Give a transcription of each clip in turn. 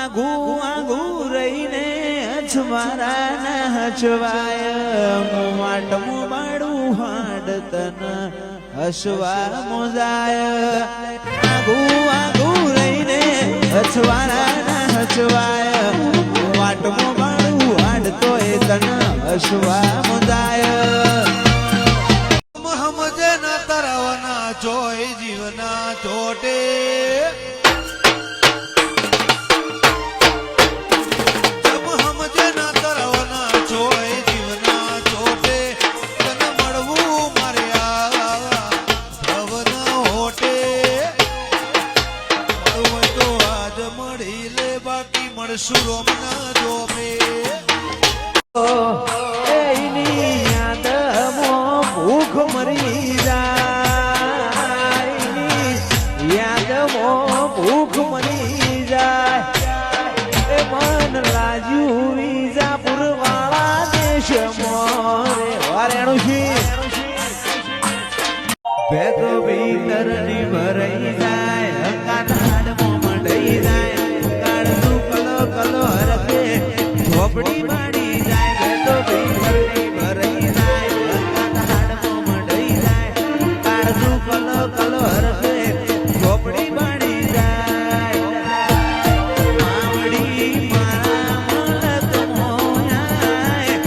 આગું રહીને અછવારા ના હચવાય વાટમું માડું હાડ તન હસવા મોજાય આગું રહીને અછવારા ના હચવાય વાટમું માડું હાડ તો એ તન હસવા મોજાય મોહમ્મદે ના તરવના જોઈ જીવના ચોટે સુરોમના જોમે એની યાદમાં ભૂખ મરી જાય યાદમાં ભૂખ મરી જાય એ મન લાજ્યું વિજાપુર વાળા દેશમાં રે વારેણું છે ભેગો ભીતરની ભરાઈ જાય કાનાડમાં મંડાઈ જાય કલો હરકે ઝોપડી માડી જાય બેટો ભીતરની ભરાઈ જાય હાડમાં મંડાઈ જાય કાળજુ કલો હરકે ઝોપડી માડી જાય માવડી મારા મલક મોયાય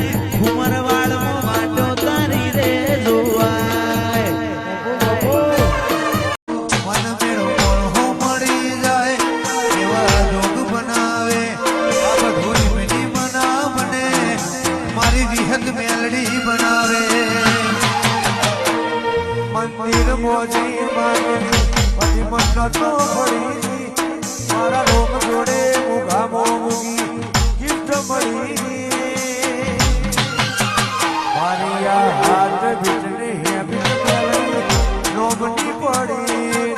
ઉમરવાળમાં વાટો તારી રે જોવાય મન મેળો મોળો મળી જાય એવા જોગ બનાવે મેલડી બનાવે મંદિર મોજી માગણી પછી મન્નતો પડી મારા લોક જોડે મુગામો મુગી ગિફ્ટ મળી મારી આ હાથ ભીતને હેબિટ મેલડી નોબટી પડી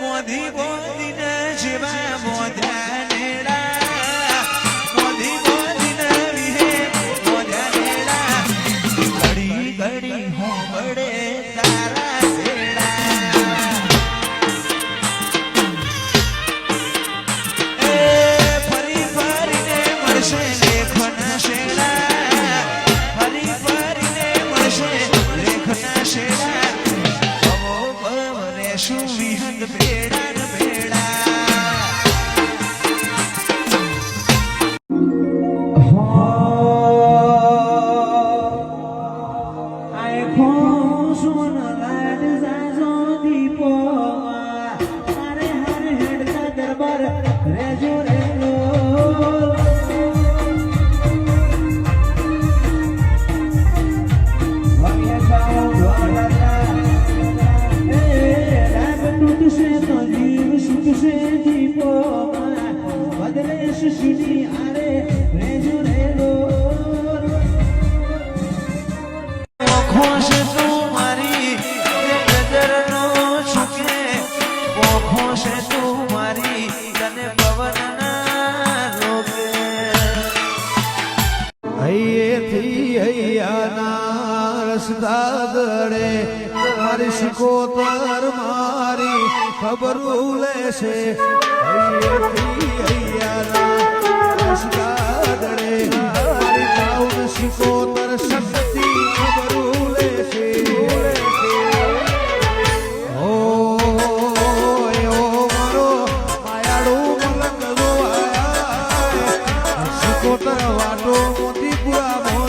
મોધી બોધીને શિવા મોધ્યા રસદાદડે મારી શિકોતર મારી ખબર લેશે રસદાદડે મારી કાઉન શિકોતર શક્તિ ખબર લેશે ઓ મારો માયાળું મલંગ શિકોતર વાટો મોતીપુરા